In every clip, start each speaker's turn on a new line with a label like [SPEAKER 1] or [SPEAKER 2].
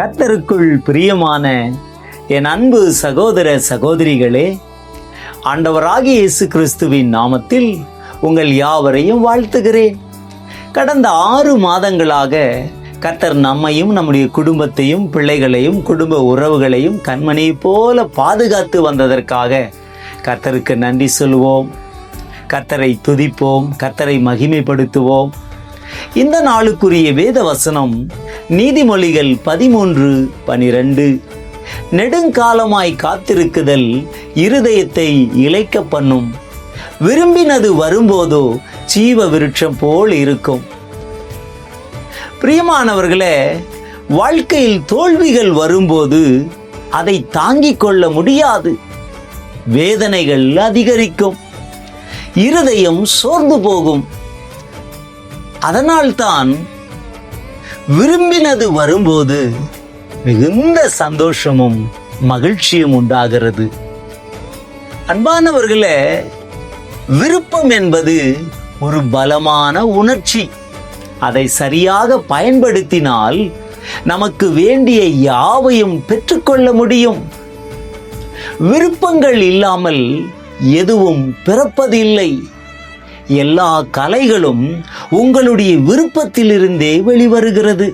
[SPEAKER 1] கர்த்தருக்குள் பிரியமான என் அன்பு சகோதர சகோதரிகளே, ஆண்டவராகிய இயேசு கிறிஸ்துவின் நாமத்தில் உங்கள் யாவரையும் வாழ்த்துகிறேன். கடந்த 6 மாதங்களாக கர்த்தர் நம்மையும் நம்முடைய குடும்பத்தையும் பிள்ளைகளையும் குடும்ப உறவுகளையும் கண்மணியை போல பாதுகாத்து வந்ததற்காக கர்த்தருக்கு நன்றி சொல்வோம். கர்த்தரை துதிப்போம், கர்த்தரை மகிமைப்படுத்துவோம். இந்த நாளுக்குரிய வேத வசனம் நீதிமொழிகள் 13:12. நெடுங்காலமாய் காத்திருக்குதல் இருதயத்தை இளைக்க பண்ணும், விரும்பினது வரும்போதோ ஜீவ விருட்சம் போல் இருக்கும். பிரியமானவர்களே, வாழ்க்கையில் தோல்விகள் வரும்போது அதை தாங்கிக் கொள்ள முடியாது. வேதனைகள் அதிகரிக்கும், இருதயம் சோர்ந்து போகும். அதனால்தான் விரும்பினது வரும்போது மிகுந்த சந்தோஷமும் மகிழ்ச்சியும் உண்டாகிறது. அன்பானவர்களே, விருப்பம் என்பது ஒரு பலமான உணர்ச்சி. அதை சரியாக பயன்படுத்தினால் நமக்கு வேண்டிய யாவையும் பெற்றுக்கொள்ள முடியும். விருப்பங்கள் இல்லாமல் எதுவும் பிறப்பதில்லை. எல்லா கலைகளும் உங்களுடைய விருப்பத்திலிருந்தே வெளிவருகிறது.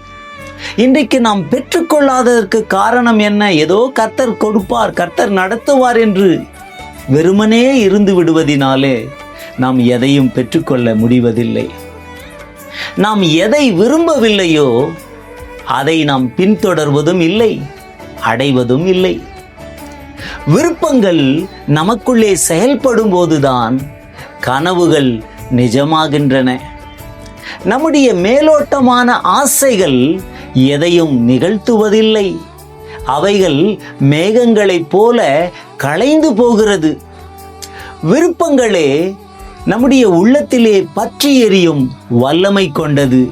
[SPEAKER 1] இன்றைக்கு நாம் பெற்றுக்கொள்ளாததற்கு காரணம் என்ன? ஏதோ கர்த்தர் கொடுப்பார், கர்த்தர் நடத்துவார் என்று வெறுமனே இருந்து விடுவதினாலே நாம் எதையும் பெற்றுக்கொள்ள முடிவதில்லை. நாம் எதை விரும்பவில்லையோ அதை நாம் பின்தொடர்வதும் இல்லை, அடைவதும் இல்லை. விருப்பங்கள் நமக்குள்ளே செயல்படும் போதுதான் கனவுகள் நிஜமாகின்றன. நம்முடைய மேலோட்டமான ஆசைகள் எதையும் நிகழ்த்துவதில்லை. அவைகள் மேகங்களைப் போல களைந்து போகிறது. விருப்பங்களே நம்முடைய உள்ளத்திலே பற்றி எரியும் வல்லமை கொண்டது.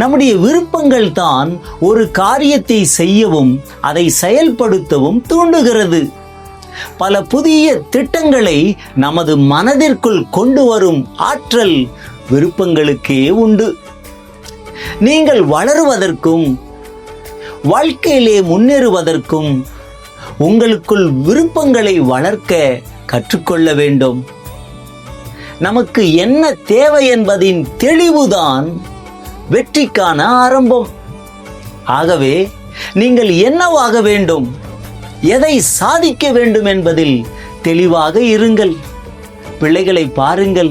[SPEAKER 1] நம்முடைய விருப்பங்கள் தான் ஒரு காரியத்தை செய்யவும் அதை செயல்படுத்தவும் தூண்டுகிறது. பல புதிய திட்டங்களை நமது மனதிற்குள் கொண்டு வரும் ஆற்றல் விருப்பங்களுக்கே உண்டு. நீங்கள் வளருவதற்கும் வாழ்க்கையிலே முன்னேறுவதற்கும் உங்களுக்குள் விருப்பங்களை வளர்க்க கற்றுக்கொள்ள வேண்டும். நமக்கு என்ன தேவை என்பதின் தெளிவுதான் வெற்றிக்கான ஆரம்பம். ஆகவே நீங்கள் என்னவாக வேண்டும், எதை சாதிக்க வேண்டும் என்பதில் தெளிவாக இருங்கள். பிள்ளைகளை பாருங்கள்,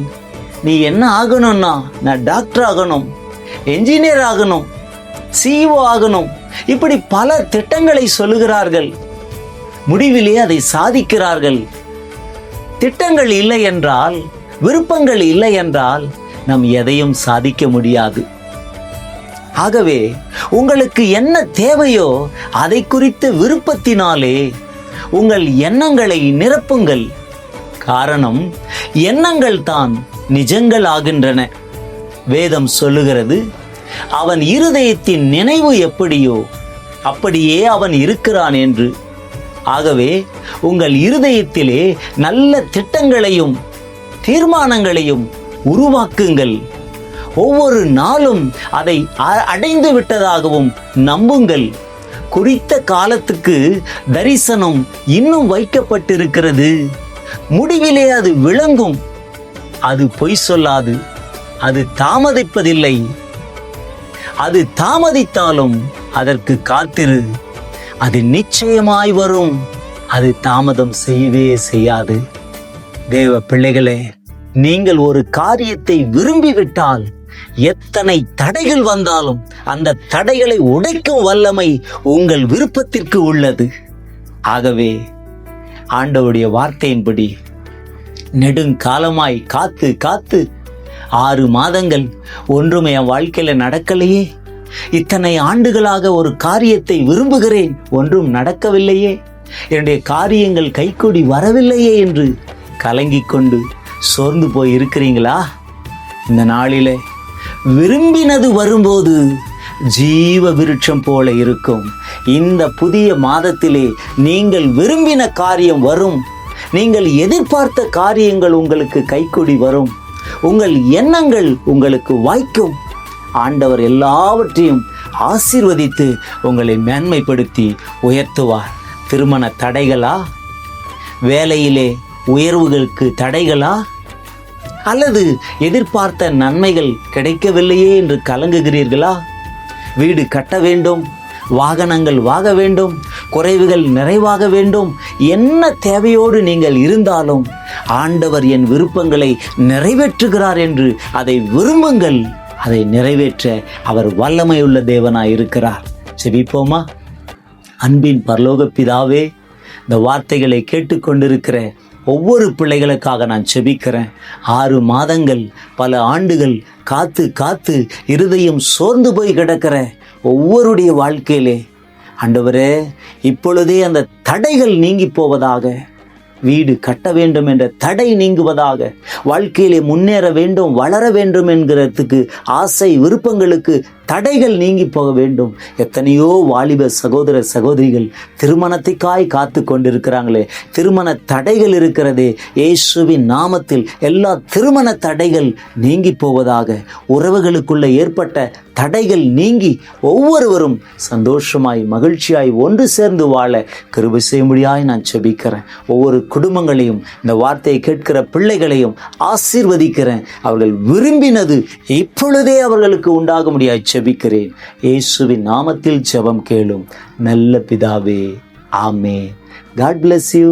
[SPEAKER 1] நீ என்ன ஆகணும்னா, நான் டாக்டர் ஆகணும், என்ஜினியர் ஆகணும், CEO ஆகணும், இப்படி பல திட்டங்களை சொல்லுகிறார்கள். முடிவிலே அதை சாதிக்கிறார்கள். திட்டங்கள் இல்லை என்றால், விருப்பங்கள் இல்லை என்றால் நாம் எதையும் சாதிக்க முடியாது. ஆகவே உங்களுக்கு என்ன தேவையோ அதை குறித்த விருப்பத்தினாலே உங்கள் எண்ணங்களை நிரப்புங்கள். காரணம், எண்ணங்கள் தான் நிஜங்கள் ஆகின்றன. வேதம் சொல்லுகிறது, அவன் இருதயத்தின் நினைவு எப்படியோ அப்படியே அவன் இருக்கிறான் என்று. ஆகவே உங்கள் இருதயத்திலே நல்ல திட்டங்களையும் தீர்மானங்களையும் உருவாக்குங்கள். ஒவ்வொரு நாளும் அதை அடைந்து விட்டதாகவும் நம்புங்கள். குறித்த காலத்துக்கு தரிசனம் இன்னும் வைக்கப்பட்டிருக்கிறது. முடிவிலே அது விளங்கும். அது பொய் சொல்லாது, அது தாமதிப்பதில்லை. அது தாமதித்தாலும் அதற்கு காத்திரு, அது நிச்சயமாய் வரும். அது தாமதம் செய்யவே செய்யாது. தேவ பிள்ளைகளே, நீங்கள் ஒரு காரியத்தை விரும்பிவிட்டால் எத்தனை தடைகள் வந்தாலும் அந்த தடைகளை உடைக்கும் வல்லமை உங்கள் விருப்பத்திற்கு உள்ளது. ஆகவே ஆண்டவருடைய வார்த்தையின்படி நெடுங்காலமாய் காத்து காத்து 6 மாதங்கள் ஒன்றுமே என் வாழ்க்கையில நடக்கலையே, இத்தனை ஆண்டுகளாக ஒரு காரியத்தை விரும்புகிறேன், ஒன்றும் நடக்கவில்லையே, என்னுடைய காரியங்கள் கைகூடி வரவில்லையே என்று கலங்கிக் கொண்டு சோர்ந்து போய் இருக்கிறீங்களா? இந்த நாளிலே விரும்பினது வரும்போது ஜீவ விருட்சம் போல இருக்கும். இந்த புதிய மாதத்திலே நீங்கள் விரும்பின காரியம் வரும். நீங்கள் எதிர்பார்த்த காரியங்கள் உங்களுக்கு கைகூடி வரும். உங்கள் எண்ணங்கள் உங்களுக்கு வாய்க்கும். ஆண்டவர் எல்லாவற்றையும் ஆசீர்வதித்து உங்களை மேன்மைப்படுத்தி உயர்த்துவார். திருமண தடைகளா? வேலையிலே உயர்வுகளுக்கு தடைகளா? அல்லது எதிர்பார்த்த நன்மைகள் கிடைக்கவில்லையே என்று கலங்குகிறீர்களா? வீடு கட்ட வேண்டும், வாகனங்கள் வாங்க வேண்டும், குறைவுகள் நிறைவாக வேண்டும், என்ன தேவையோடு நீங்கள் இருந்தாலும் ஆண்டவர் என் விருப்பங்களை நிறைவேற்றுகிறார் என்று அதை விரும்புங்கள். அதை நிறைவேற்ற அவர் வல்லமையுள்ள தேவனாய் இருக்கிறார். செபிப்போமா? அன்பின் பரலோக பிதாவே, இந்த வார்த்தைகளை கேட்டுக்கொண்டிருக்கிற ஒவ்வொரு பிள்ளைகளுக்காக நான் செபிக்கிறேன். 6 மாதங்கள், பல ஆண்டுகள் காத்து காத்து இருதயம் சோர்ந்து போய் கிடக்கிற ஒவ்வொருடைய வாழ்க்கையிலே ஆண்டவரே, இப்பொழுதே அந்த தடைகள் நீங்கி போவதாக. வீடு கட்ட வேண்டும் என்ற தடை நீங்குவதாக. வாழ்க்கையிலே முன்னேற வேண்டும், வளர வேண்டும் என்கிறதுக்கு ஆசை விருப்பங்களுக்கு தடைகள் நீங்கி போக வேண்டும். எத்தனையோ வாலிப சகோதர சகோதரிகள் திருமணத்துக்காய் காத்து கொண்டிருக்கிறாங்களே, திருமண தடைகள் இருக்கிறதே. இயேசுவின் நாமத்தில் எல்லா திருமண தடைகள் நீங்கி போவதாக. உறவுகளுக்குள்ள ஏற்பட்ட தடைகள் நீங்கி ஒவ்வொருவரும் சந்தோஷமாய் மகிழ்ச்சியாய் ஒன்று சேர்ந்து வாழ கிருபை செய்யும்படியாய் நான் செபிக்கிறேன். ஒவ்வொரு குடும்பங்களையும், இந்த வார்த்தையை கேட்கிற பிள்ளைகளையும் ஆசீர்வதிக்கிறேன். அவர்கள் விரும்பினது இப்பொழுதே அவர்களுக்கு உண்டாக முடியாது செபிக்கிறேன். இயேசுவின் நாமத்தில் ஜெபம் கேளும் நல்ல பிதாவே, ஆமென். God bless you.